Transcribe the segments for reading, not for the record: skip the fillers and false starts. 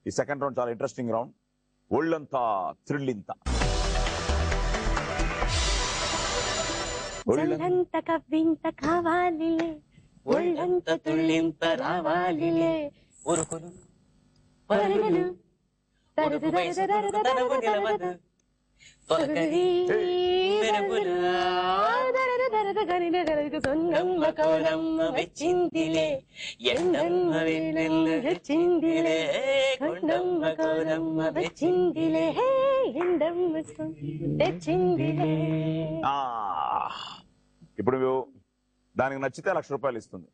ఈ second round చాలా interesting round. ఒళ్ళంతా థ్రిల్లింత. ఒళ్ళంత కవ్వింత కావాలిలే, ఒళ్ళంత తుళ్ళింత రావాలిలే, ఉరుకులు పరుగులు ఉరుకు వయసు తనవు నిలవదు, పలకరి మెరుపులు సొన్నమ్మ కోరమ్మ వెచ్చిందిలే, ఎండమ్మ వెన్నెల్ల తెచ్చిందిలే, కొండమ్మ కోరమ్మ వెచ్చిందిలే, ఎండమ్మ తెచ్చిందిలే. ఇప్పుడు దానికి నచ్చితే ₹1,00,000 ఇస్తుంది.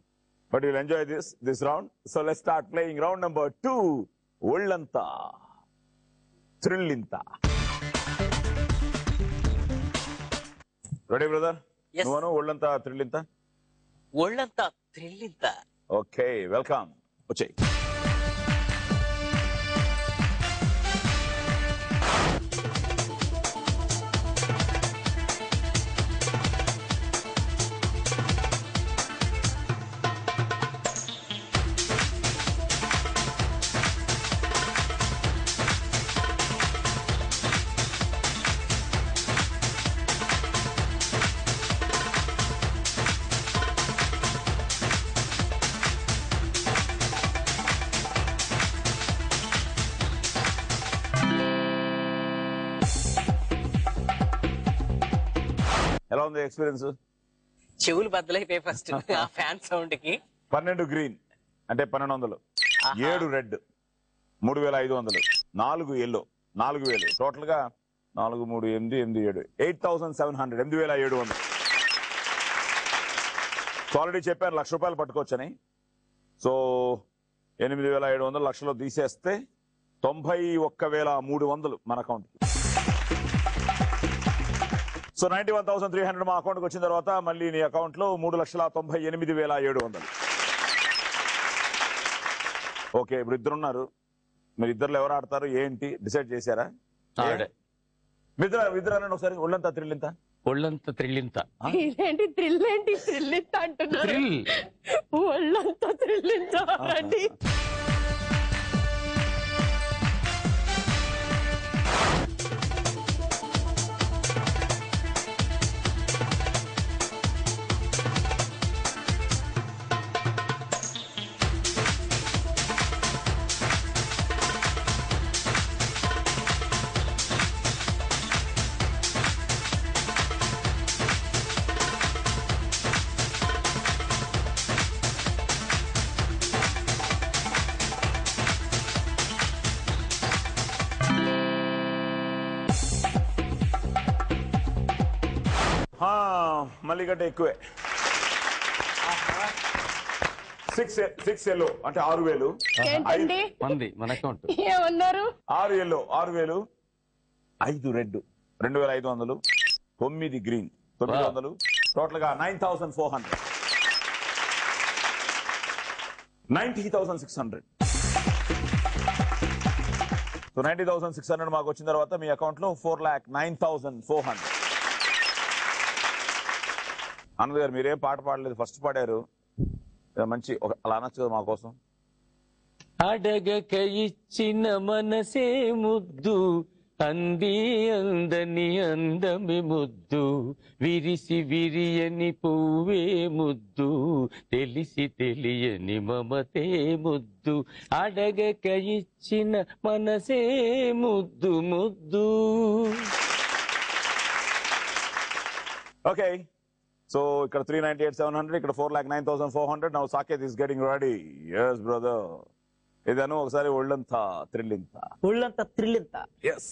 But will enjoy this round. So let's start playing round number 2. ఒళ్ళంతా థ్రిల్లింత. Ready brother? Yes. నువ్వు ఒళ్ళంతా థ్రిల్లింత. ఒళ్ళంతా థ్రిల్లింత. Okay, welcome. వచ్చేయ్. ఎలా ఉంది ఎక్స్పీరియన్స్? చెవులు బద్దలైపోయి ఫస్ట్ ఆ ఫ్యాన్ సౌండ్ కి. 12 గ్రీన్ అంటే 1200, 7 రెడ్ 3500, 4 ఎల్లో 4000, టోటల్ గా 4, 3, 8, 8, 7 8700, 8700. ఆల్రెడీ చెప్పాను ₹1,00,000 పట్టుకోవచ్చని. సో 8700 లక్షలో తీసేస్తే 91,300 మన అకౌంట్. సో 91,300 మా అకౌంట్కి వచ్చిన తర్వాత మళ్ళీ నీ అకౌంట్ లో 3,98,700. ఓకే, ఇప్పుడు ఇద్దరున్నారు. మీరు ఇద్దరు ఎవరు ఆడతారు ఏంటి డిసైడ్ చేశారా? ఇద్దరు అనండి ఒకసారి. ఒళ్ళంతా థ్రిల్లింత. ఒళ్ళంత థ్రిల్లింత. ఇదేంటి థ్రిల్ ఏంటి థ్రిల్లింత అంటున్నారు? ఒళ్ళంతా థ్రిల్లింత అండి. మళ్ళీ కంటే ఎక్కువే. 6 ఎల్లో అంటే 6,000. ఏంటండి మంది మన అకౌంట్. ఏమన్నారు? 6 ఎల్లో 6,000, 5 రెడ్ 2,500, 9 గ్రీన్ 900, టోటల్ గా 9,400, 90,600. సో 90,600 మాకు వచ్చిన తర్వాత మీ అకౌంట్ లో 4,09,400. ఆనంద్ గారు మీరేం పాట పాడలేదు, ఫస్ట్ పాడారు. మంచి అలా అనొచ్చు మా కోసం. అడగక ఇచ్చిన మనసే ముద్దు, అంది అందని అందమి ముద్దు, విరిసి విరియని పువ్వే ముద్దు, తెలిసి తెలియని మమతే ముద్దు, అడగక ఇచ్చిన మనసే ముద్దు ముద్దు. ఓకే, సో ఇక్కడ 398,700, ఇక్కడ 4,09,400. Now Saketh is getting ready. yes brother. ఇదను ఒకసారి ఒళ్ళంతా థ్రిల్లింత. ఒళ్ళంతా థ్రిల్లింత. ఎస్.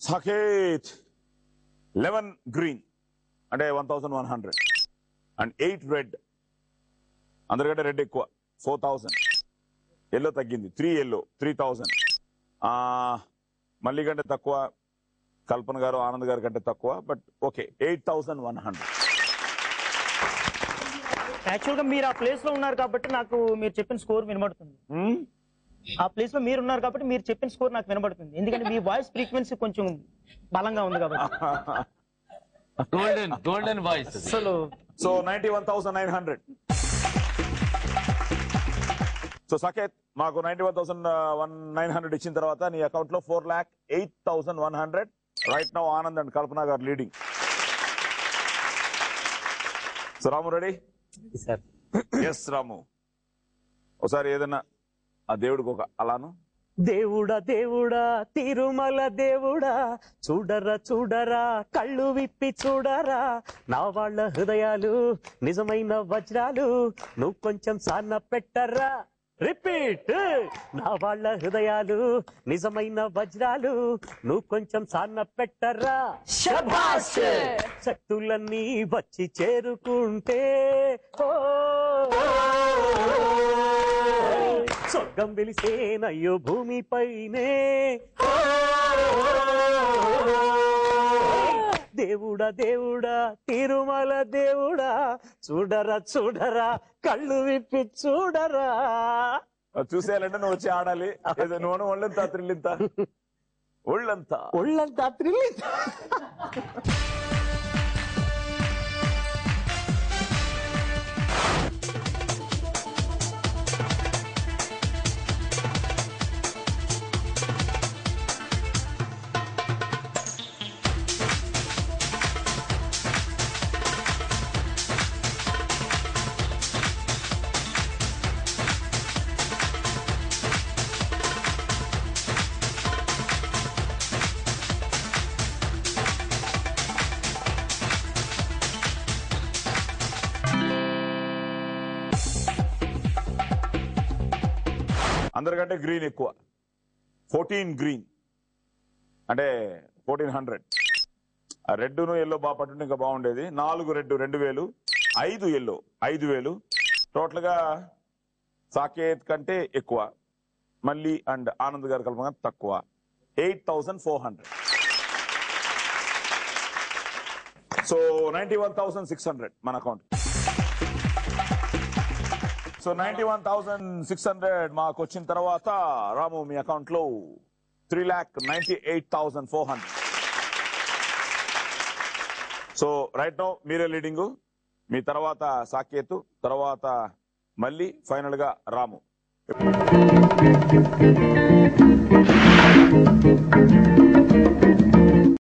సాకేత్ 11 గ్రీన్ అంటే 1100 అండ్ 8 రెడ్, అందరికంటే రెడ్ ఎక్కువ 4000, ఎల్లో తగ్గింది 3 ఎల్లో 3000, మళ్ళీ కంటే తక్కువ కల్పన గారు ఆనంద్ గారి కంటే తక్కువ, బట్ ఓకే 8100. యాక్చువల్ గా మీరు ఆ ప్లేస్ లో ఉన్నారు కాబట్టి నాకు మీరు చెప్పిన స్కోర్ వినబడుతుంది. ఆ ప్లేస్ లో మీరు ఉన్నారు కాబట్టి మీరు చెప్పిన స్కోర్ నాకు వినబడుతుంది, ఎందుకంటే మీ వాయిస్ ఫ్రీక్వెన్సీ కొంచెం బలంగా ఉంది కాబట్టి. Golden voice. So 91,900. So Saketh, మాకు 91,900 ఇచ్చిన తర్వాత నీ అకౌంట్ లో 4,08,100. Right now Anand and Kalpana garu leading. So Ramu ready? Sir yes Ramu, ఒకసారి ఏదన్నా ఆ దేవుడికి ఒక అలాను. దేవుడా దేవుడా తిరుమల దేవుడా, చూడరా చూడరా కళ్ళు విప్పి చూడరా, నా వాళ్ళ హృదయాలు నిజమైన వజ్రాలు, నువ్వు కొంచెం సాన్న పెట్టరా. రిపీట్. నా వాళ్ళ హృదయాలు నిజమైన వజ్రాలు, నువ్వు కొంచెం సాన్న పెట్టరా. శభాష్. శక్తులన్నీ వచ్చి చేరుకుంటే స్వర్గం వెలిసేనయ్యో భూమిపైనే. దేవుడా దేవుడా తిరుమల దేవుడా, చూడరా చూడరా కళ్ళు విప్పి చూడరా. చూసేయాలంటే నువ్వు వచ్చి ఆడాలి. నువ్వు ఒళ్ళంతా త్రిల్లింత, ఒళ్ళంతా త్రిల్లింత. అందరికంటే గ్రీన్ ఎక్కువ 14 గ్రీన్ అంటే 1400. ఆ రెడ్ను ఎల్లో బాగా పట్టుంటే ఇంకా బాగుండేది. 4 రెడ్ 2000, 5 ఎల్లో 5000. టోటల్ గా సాకేత్ కంటే ఎక్కువ, మళ్ళీ అండ్ ఆనంద్ గారు కల్పన తక్కువ 8400. సో 91,600 మన అకౌంట్. సో 91,600 మాకు వచ్చిన తర్వాత రాము మీ అకౌంట్ లో 3,98,400. సో రైట్ నౌ మీరే లీడింగ్. మీ తర్వాత సాకేతు, తర్వాత మళ్ళీ ఫైనల్ గా రాము.